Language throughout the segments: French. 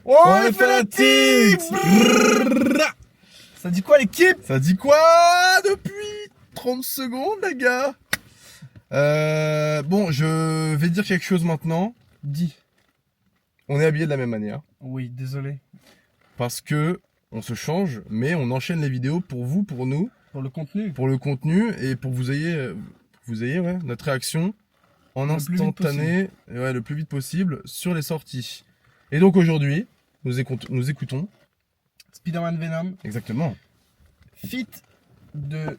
On est fanatiques. Ça dit quoi l'équipe? Ça dit quoi depuis 30 secondes, les gars? Bon, je vais dire quelque chose maintenant. Dis. On est habillés de la même manière. Oui, désolé. Parce que on se change, mais on enchaîne les vidéos pour vous, pour nous. Pour le contenu. Pour le contenu et pour que vous ayez ouais, notre réaction en Le instantané, ouais, le plus vite possible sur les sorties. Et donc aujourd'hui, nous écoutons. Spider-Man Venom. Exactement. Fit de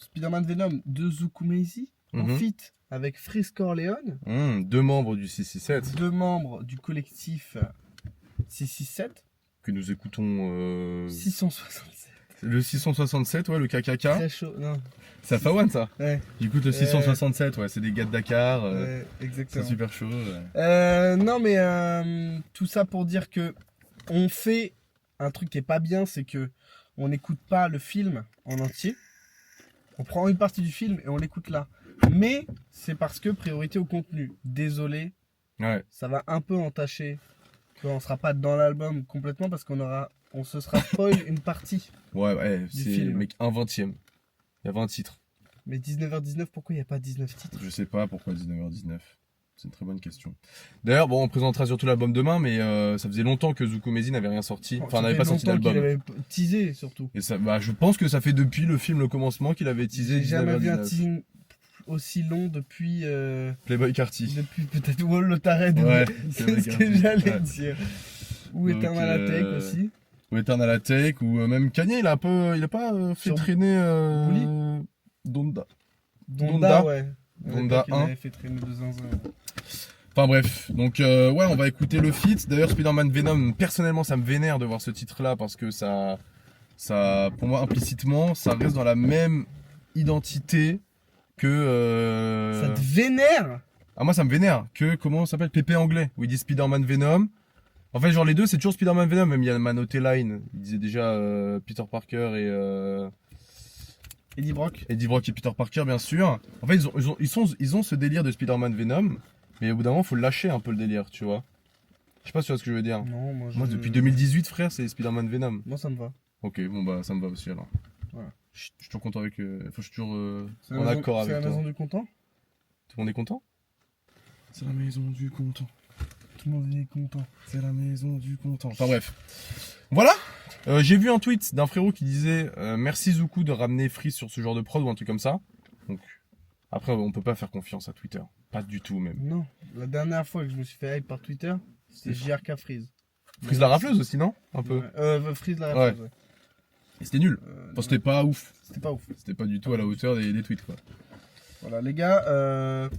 Spider-Man Venom de Zukumezi. En fit avec Freeze Corleone. 2 membres du 667. 2 membres du collectif 667. Que nous écoutons. 667. Le 667, ouais, le KKK. Très chaud, non. C'est à Fawan, ça. Ouais. J'écoute le 667, ouais, c'est des gars de Dakar. Ouais, exactement. C'est super chaud. Ouais. Non, mais tout ça pour dire que on fait un truc qui est pas bien, c'est que on n'écoute pas le film en entier. On prend une partie du film et on l'écoute là. Mais c'est parce que priorité au contenu. Désolé, Ouais. ça va un peu entacher qu'on sera pas dans l'album complètement parce on se sera spoil une partie. Ouais, Du c'est film. mec un 20ème. Il y a 20 titres. Mais 19h19, pourquoi il n'y a pas 19 titres? Je sais pas pourquoi 19h19. C'est une très bonne question. D'ailleurs, bon, on présentera surtout l'album demain, mais ça faisait longtemps que Zukumezi n'avait rien sorti. Enfin, n'avait pas sorti d'album. Il avait teasé surtout. Et ça, bah, je pense que ça fait depuis le film Le Commencement qu'il avait teasé. J'ai jamais vu un 19h19. teasing aussi long depuis Playboy Carty. depuis peut-être Wall Lotared. Ouais, c'est ce que j'allais dire. Ou Donc, Eternal Take aussi. Ou Eternal Attack, ou même Kanye, il a pas fait Sur traîner Bully Donda. Donda, ouais. Donda Il 1. avait fait traîner de zinzin. Enfin bref, donc ouais, on va écouter le feat. D'ailleurs, Spider-Man Venom, personnellement, ça me vénère de voir ce titre-là parce que ça, pour moi, implicitement, ça reste dans la même identité que. Ça te vénère? Ah, moi, ça me vénère. Que, comment ça s'appelle? Pépé anglais, où il dit Spider-Man Venom. En fait, genre, les deux, c'est toujours Spider-Man Venom. Même il y a Manoté Line, il disait déjà Peter Parker et. Eddie Brock. Eddie Brock et Peter Parker, bien sûr. En fait, ils ont ce délire de Spider-Man Venom, mais au bout d'un moment, faut lâcher un peu le délire, tu vois. Je sais pas si tu vois ce que je veux dire. Non, Moi, depuis 2018, frère, c'est Spider-Man Venom. Moi, ça me va. Ok, bon, bah, ça me va aussi alors. Voilà. Je suis toujours content avec. Enfin, je suis toujours C'est en la maison- accord avec C'est la toi. maison du content? Tout le monde est content? C'est la maison du content. Tout le monde est content. C'est la maison du content. Enfin, bref. Voilà! J'ai vu un tweet d'un frérot qui disait merci Zuku de ramener Freeze sur ce genre de prod ou un truc comme ça. Donc, après, on peut pas faire confiance à Twitter. Pas du tout, même. Non, la dernière fois que je me suis fait hype par Twitter, c'était JRK Freeze. Freeze la rafleuse aussi, non? Un peu. Ouais, Freeze la rafleuse, ouais. Et c'était nul. Enfin, c'était pas ouf. C'était pas ouf. C'était pas du tout à la hauteur des tweets, quoi. Voilà, les gars,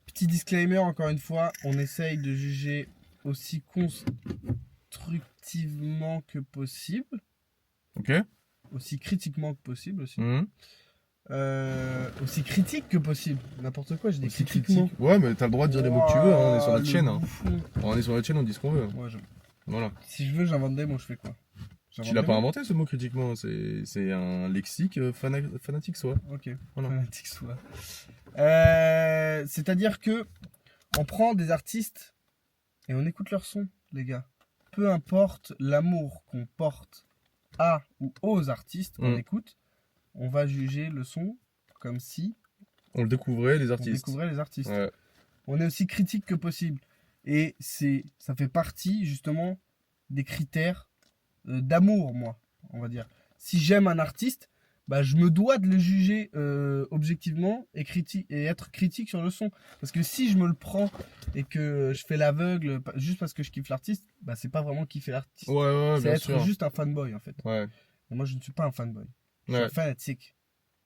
petit disclaimer encore une fois, on essaye de juger aussi constructivement que possible, Ok? aussi critiquement que possible aussi. Mhm. Aussi critique que possible. N'importe quoi, je dis Aussi critiquement. critique. Ouais, mais t'as le droit de dire les mots que tu veux, hein, on est sur notre Le chaîne. Hein. bouffon. On est sur notre chaîne, on dit ce qu'on veut. Ouais, Voilà. si je veux, j'invente des mots, je fais quoi? Tu l'as pas inventé ce mot critiquement, c'est un lexique fanatique, soit. Ok, Voilà. fanatique soit. C'est-à-dire que on prend des artistes et on écoute leur son, les gars. Peu importe l'amour qu'on porte à ou aux artistes qu'on écoute, on va juger le son comme si On le découvrait, les on artistes. découvrait les artistes. Ouais. On est aussi critique que possible. Et ça fait partie justement des critères d'amour, moi, on va dire. Si j'aime un artiste, bah, je me dois de le juger objectivement et être critique sur le son. Parce que si je me le prends et que je fais l'aveugle juste parce que je kiffe l'artiste, bah, c'est pas vraiment kiffer l'artiste. Ouais, c'est bien être sûr. juste un fanboy, en fait. Ouais. Et moi, je ne suis pas un fanboy. Je suis Ouais. un fanatique.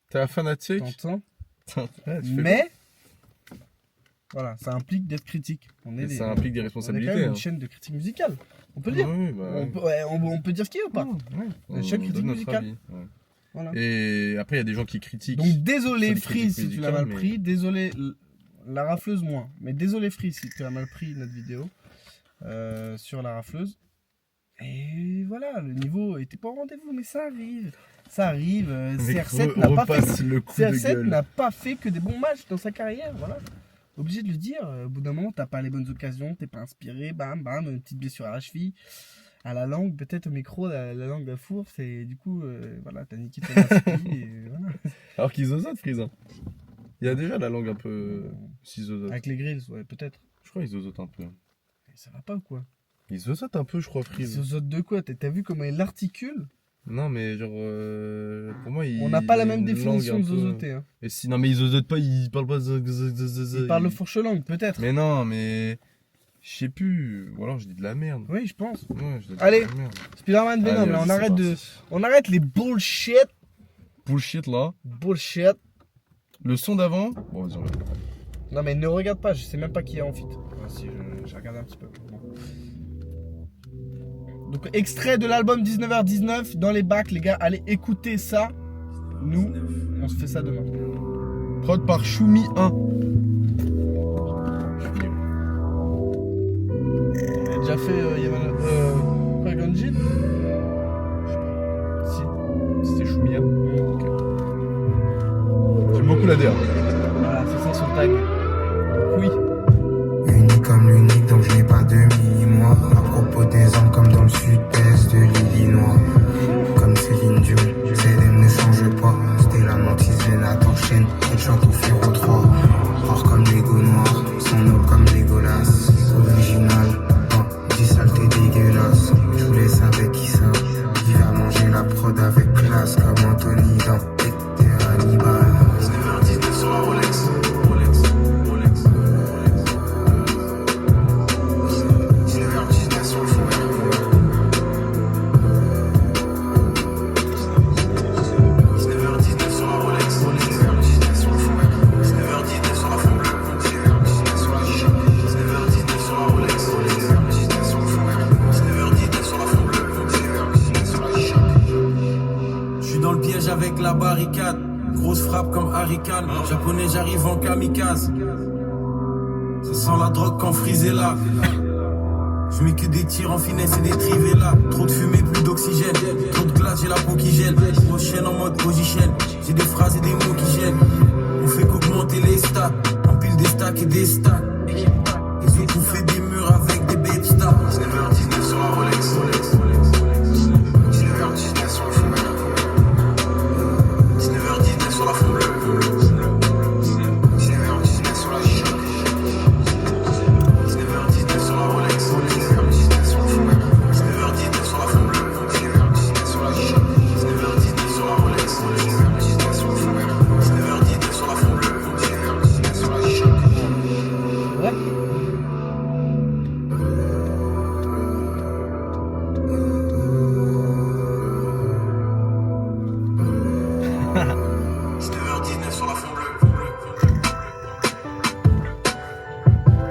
T'es un fanatique? T'entends? Ouais, tu fais Mais, voilà, ça implique d'être critique. Et ça implique des On est responsabilités. quand même une hein. chaîne de critique musicale. On peut le dire. Oui, bah, On peut dire ce qu'il y a ou pas. On chaîne donne critique notre musicale. avis, ouais. Voilà. Et après, il y a des gens qui critiquent. Donc désolé sur les Freeze critiques si tu l'as musicales, mal mais- pris, désolé la rafleuse moins, mais désolé Freeze si tu as mal pris notre vidéo sur la rafleuse. Et voilà, le niveau était pas au rendez-vous, mais ça arrive. Ça arrive. Mec, CR7 n'a pas repasse fait, le coup de CR7 gueule. n'a pas fait que des bons matchs dans sa carrière, voilà. Obligé de le dire. Au bout d'un moment, t'as pas les bonnes occasions, t'es pas inspiré, bam, bam, une petite blessure à la cheville, à la langue, peut-être au micro, la langue à four, c'est du coup, voilà, t'as niqué ton inspi, et voilà. Alors qu'ils zozotent, Freeze. Hein. Il a déjà la langue un peu. Si zozote. Avec les grills, ouais, peut-être. Je crois qu'ils zozotent un peu. Mais ça va pas ou quoi? Ils zozotent un peu, je crois, Ils Freeze. zozotent de quoi? T'as vu comment il l'articule? Non, mais genre. Pour moi, il. On n'a pas la il a même une définition langue de un peu- zozoter. Hein. Et si, non, mais ils zozotent pas, ils parlent pas. Il parle le fourche-langue, peut-être. Mais non, mais. Je sais plus. Ou alors je dis de la merde. Oui, je pense. Ouais, je dis de Allez. la merde. Spider-Man Venom, Allez, là, vas-y, c'est parti. on arrête les bullshit. Bullshit là. Bullshit. Le son d'avant. Bon, vas-y, on va. Non, mais ne regarde pas, je sais même pas qui est en fit. Si, j'ai regardé un petit peu. Bon. Donc, extrait de l'album 19h19 dans les bacs, les gars. Allez écouter ça. Nous, on se fait ça demain. Prod par Shumi 1. Il a déjà fait Yaman. Quoi, Ganjin? Si. C'était Shumi 1. Ok. J'aime beaucoup la DA. Voilà, c'est ça son tag. Oui. Unique comme l'unique, donc je n'ai pas de mi-moi. À propos des hommes comme dans le sud-est de l'Illinois. Comme Céline Dion, CDM ne change pas. C'était la mentise, la torchaine, elle chante au fur au 3. Rare comme l'ego noir, son eau comme Legolas. Original, dit saleté dégueulasse. Je vous laisse avec qui ça. Il va manger la prod avec classe comme Anthony dans Hector Hannibal. 19h19 sur la Rolex. Avec la barricade, grosse frappe comme Hurricane. Japonais, j'arrive en kamikaze. Ça sent la drogue quand Freeze est là. Je mets que des tirs en finesse et des trivellas. Trop de fumée, plus d'oxygène. Trop de glace, j'ai la peau qui gèle. Grosse chaîne en mode Ogicène. J'ai des phrases et des mots qui gênent. On fait qu'augmenter les stats. Empile des stacks et des stacks. Ils ont tout fait des murs avec des babe stars. 19h19 sur la Rolex. 19h19 sur le fond. 19h19 sur la fond bleue. 19h19 sur la chicha. 19h19 sur la Rolex. 19h19 sur le fond. 19h19 sur la fond bleue. 19h19 sur la chicha. 19h19 sur la Rolex. 19h19 sur le fond. 19h19 sur la fond bleue. 19h19 sur la chicha. Ouais.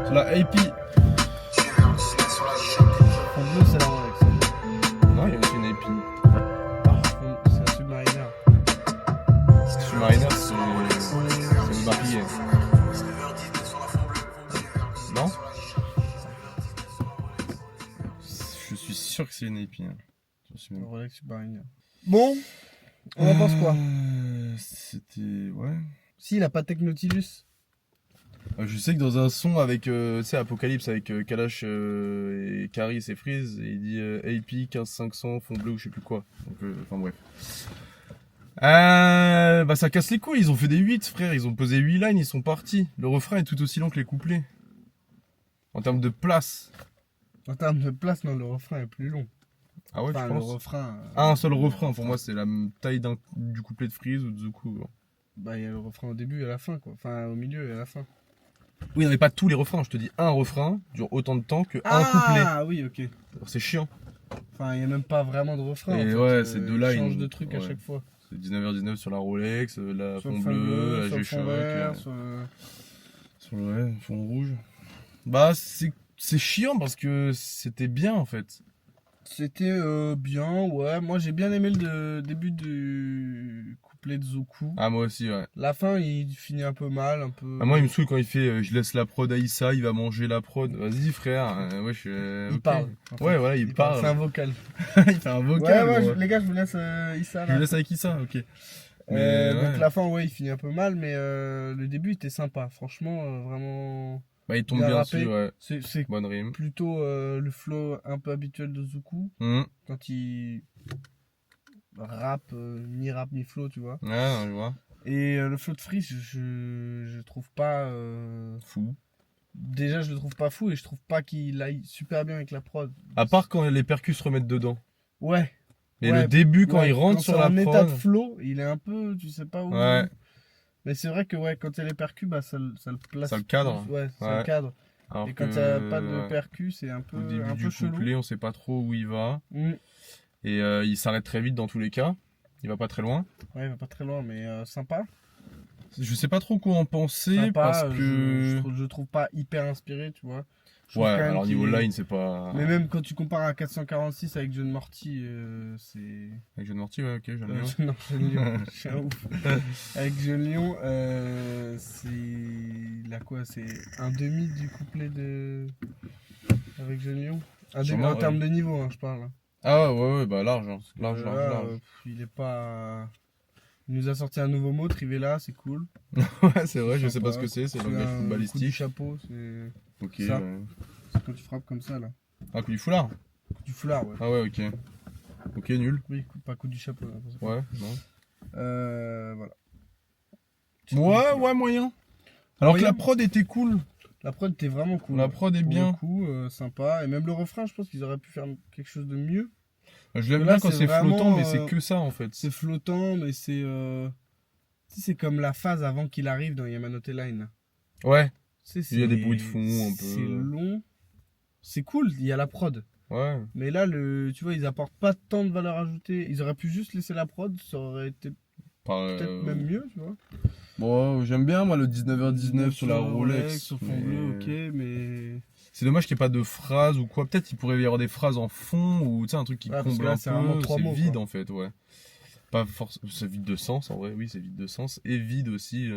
C'est la AP. En bleu, c'est la Rolex. Non, il y a aussi une AP. C'est la Submariner. Submariner, c'est le Marquis. Non? Je suis sûr que c'est une AP. Hein. Je suis La même- Rolex Submariner. Bon, on en pense quoi? C'était. Ouais. Si, il a pas de Technotilus. Je sais que dans un son avec tu sais, Apocalypse avec Kalash et Caris et Freeze, il dit AP 15500 fond bleu ou je sais plus quoi. Donc enfin bref. Bah ça casse les couilles, ils ont fait des 8 frère, ils ont posé 8 lines, ils sont partis. Le refrain est tout aussi long que les couplets. En termes de place. En termes de place, non, le refrain est plus long. Ah ouais, Enfin, tu le penses refrain. Ah, un seul refrain, pour moi c'est la taille du couplet de Freeze ou de Zuku. Genre. Bah, il y a le refrain au début et à la fin, quoi. Enfin, au milieu et à la fin. Oui, non mais pas tous les refrains, je te dis un refrain dure autant de temps que un couplet. Ah oui, ok. Alors, c'est chiant. Enfin, il n'y a même pas vraiment de refrain. Et en fait. ouais, c'est deux Il lines. change de truc à Ouais. chaque fois. C'est 19h19 sur la Rolex, la Sur fond le fond bleu, la sur le G-Shock, fond vert, sur le... sur le ouais, fond rouge. Bah, c'est chiant parce que c'était bien en fait. C'était bien, ouais. Moi, j'ai bien aimé le début du couplet de Zoku. Ah, moi aussi, ouais. La fin, il finit un peu mal, un peu... Ah, moi, il me saoule quand il fait je laisse la prod à Issa, il va manger la prod. Vas-y, frère. Ouais, Il ok. parle. en fait. Ouais, voilà, il parle. C'est un vocal. Il fait un vocal. Ouais, gros. les gars, je vous laisse Issa Je là. le laisse avec Issa, ok. Mais Donc ouais. la fin, ouais, il finit un peu mal, mais le début était sympa. Franchement, vraiment Bah, il tombe bien bien rappé. dessus, ouais. C'est Bonne rime. plutôt le flow un peu habituel de Zuku Hum. quand il rappe, ni rap ni flow, tu vois. Ouais, non, je vois. Et le flow de Freeze, je trouve pas. Fou. Déjà, je le trouve pas fou et je trouve pas qu'il aille super bien avec la prod. À part quand les percus se remettent dedans. Ouais. Et Ouais, le début, quand ouais, il rentre quand sur c'est la en état de prod. flow, il est un peu, tu sais pas où. Ouais. Mais c'est vrai que ouais, quand il y a les percus, bah, ça le place. Ça le cadre. plus. Ouais, ça Ouais. le cadre. Alors Et quand que, il n'y a pas de ouais, percus, c'est un au peu, début un du peu chelou. couplet, on sait pas trop où il va. Mm. Et il s'arrête très vite dans tous les cas. Il va pas très loin. Ouais, il va pas très loin, mais sympa. Je sais pas trop quoi en penser Sympa, parce que. je trouve pas hyper inspiré, tu vois. Je trouve Ouais, quand même alors qu'il niveau est- line, c'est pas. Mais même quand tu compares à 446 avec John Morty, c'est. Avec John Morty, ouais, ok, j'aime bien. Non, John Lyon, je suis un ouf. Avec John Lyon, c'est. Là quoi, c'est un demi du couplet de. Avec John Lyon. Un demi Sûrement, en ouais. termes de niveau, hein, je parle. Ah ouais, bah large, hein. Large, large, Là, large. il est pas. Il nous a sorti un nouveau mot, Trivela, c'est cool. Ouais, c'est vrai, je sais pas Sympa. ce que c'est Un langage coup du footballistique. chapeau, c'est Ok, ça. ouais. c'est quand tu frappes comme ça là. Ah, coup du foulard. Coup du foulard, ouais. Ah ouais, ok. Ok, nul. Oui, pas coup du chapeau. Là, pour ça. Ouais, non. Voilà. Ouais, moyen. Alors que Moyen. la prod était cool. La prod était vraiment cool. La prod est Pour bien. le coup, sympa. Et même le refrain, je pense qu'ils auraient pu faire quelque chose de mieux. Je l'aime Là, bien quand c'est c'est vraiment, flottant, mais c'est que ça en fait. C'est flottant, mais c'est. Tu sais, c'est comme la phase avant qu'il arrive dans Yamanote Line. Là. Ouais, Tu sais, il y a des c'est- bruits de fond un peu. C'est long. C'est cool, il y a la prod. Ouais. Mais là, tu vois, ils apportent pas tant de valeur ajoutée. Ils auraient pu juste laisser la prod, ça aurait été peut-être même mieux, tu vois. Bon, j'aime bien moi le 19h19 sur la Rolex. Sur fond mais- bleu, ok, mais. C'est dommage qu'il n'y ait pas de phrases ou quoi. Peut-être qu'il pourrait y avoir des phrases en fond ou tu sais un truc qui Ouais, parce que comble là, un c'est vraiment peu. trois C'est mots, vide quoi. en fait, ouais. Pas forcément. C'est vide de sens en vrai, oui, c'est vide de sens. Et vide aussi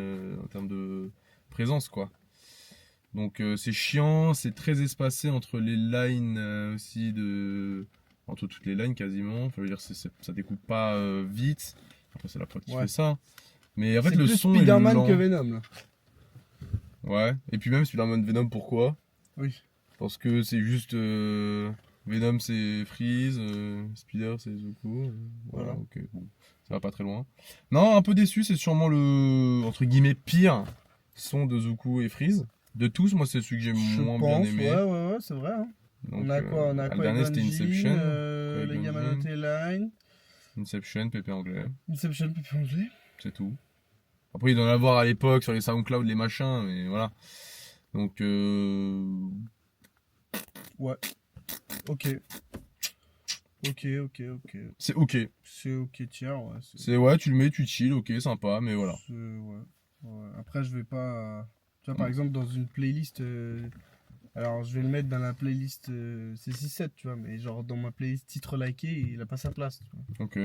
en termes de présence, quoi. Donc c'est chiant, c'est très espacé entre les lines aussi de. Entre toutes les lines quasiment. Enfin, je veux dire, ça découpe pas vite. Après, c'est la prod qui Ouais. fait ça. Mais en fait, C'est le plus son est Spider-Man lent. que Venom, là. Ouais. Et puis même Spider-Man Venom, pourquoi? Oui. Parce que c'est juste Venom c'est Freeze, Spider c'est Zuko. Voilà, Voilà. ok, bon, ça va pas très loin. Non, un peu déçu, c'est sûrement le entre guillemets pire son de Zuko et Freeze. De tous, moi c'est celui que j'ai Je moins pense, bien aimé. ouais, c'est vrai. Hein. Donc, On a quoi On a le quoi dernier c'était Inception, les Qui-Gon Yamanote Jinn. Line, Inception, Pépé Anglais, Inception, Pépé Anglais. c'est tout. Après il doit en avoir à l'époque sur les SoundCloud, les machins, mais voilà. Donc Ouais. Ok. Ok. c'est ok. C'est ok, tiens, ouais. C'est ouais, tu le mets, tu chill, ok, sympa, mais voilà. Ouais. Après, je vais pas. Tu vois, par exemple, dans une playlist. Alors, je vais le mettre dans la playlist C6-7, tu vois, mais genre dans ma playlist titre liké, il a pas sa place. Tu vois. Ok.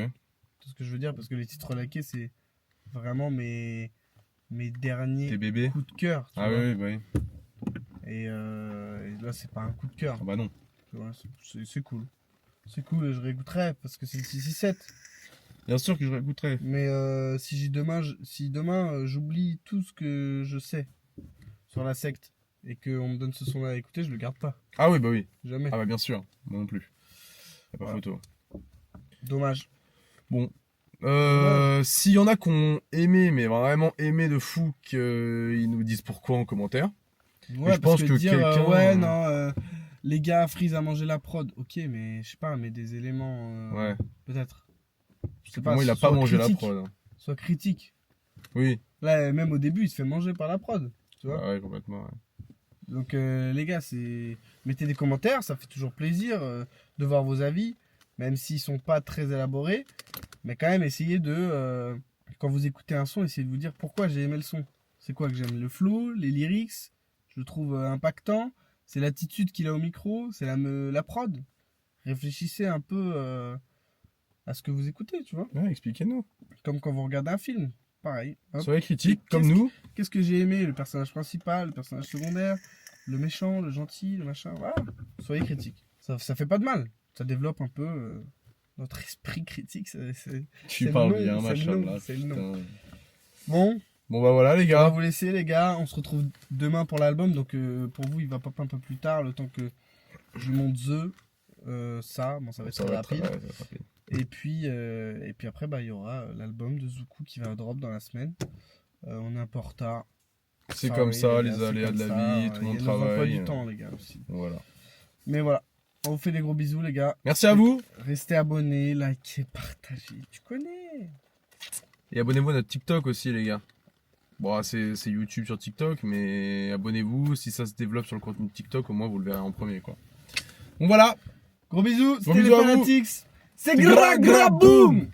Tout ce que je veux dire, parce que les titres likés, c'est vraiment mes derniers Tes bébés. coups de cœur. Tu Ah vois. oui, bah oui. Et là, c'est pas un coup de cœur. Ah bah non. Tu vois, c'est cool. C'est cool et je réécouterai parce que c'est le 6-7. Bien sûr que je réécouterai. Mais si demain, j'oublie tout ce que je sais sur la secte et qu'on me donne ce son-là à écouter, je le garde pas. Ah oui, bah oui. Jamais. Ah bah bien sûr. Moi non plus. Y'a pas Voilà. photo. Dommage. Bon. S'il y en a qui ont aimé, mais vraiment aimé de fou, qu'ils nous disent pourquoi en commentaire. Ouais, je pense que dire, quelqu'un, ouais, non, les gars, Freeze a mangé la prod. Ok, mais je sais pas, mais des éléments. Ouais. Peut-être. Je sais Pour moi, il a pas sois mangé critique, la prod. hein. Sois critique. Oui. Là, même au début, il se fait manger par la prod. Tu vois. Ah ouais, complètement. Ouais. Donc les gars, mettez des commentaires, ça fait toujours plaisir de voir vos avis, même s'ils sont pas très élaborés, mais quand même essayez de, quand vous écoutez un son, essayez de vous dire pourquoi j'ai aimé le son. C'est quoi que j'aime? Le flow, les lyrics, je le trouve impactant, c'est l'attitude qu'il a au micro, c'est la prod. Réfléchissez un peu à ce que vous écoutez, tu vois. Ouais, expliquez-nous. Comme quand vous regardez un film, pareil. Hop. Soyez critiques, Et comme qu'est-ce nous. Qu'est-ce que j'ai aimé? Le personnage principal, le personnage secondaire, le méchant, le gentil, le machin. Voilà. Soyez critiques. Ça fait pas de mal. Ça développe un peu Notre esprit critique, c'est Tu le parles nom, bien, c'est le nom, machallah. c'est le nom. putain. Bon. Bon bah voilà les On va gars. vous laisser les gars, on se retrouve demain pour l'album, donc pour vous il va pop un peu plus tard, le temps que je monte ça, bon ça va être Ça très va être, rapide. ouais, ça va être rapide. Et puis après bah il y aura l'album de Zuku qui va drop dans la semaine. On est un peu en retard. C'est Sorry, comme ça, les les gars, c'est aléas comme de la ça, vie, tout le monde il y a nos emplois travaille. du temps les gars aussi. Voilà. Mais voilà, on vous fait des gros bisous les gars. Merci à vous. Restez abonnés, likez, partagez, tu connais. Et abonnez-vous à notre TikTok aussi les gars. Bon, c'est YouTube sur TikTok, mais abonnez-vous. Si ça se développe sur le contenu de TikTok, au moins vous le verrez en premier quoi. Bon voilà. Gros bisous, c'était les bisous à vous. Fanatics. C'est gra gra boum.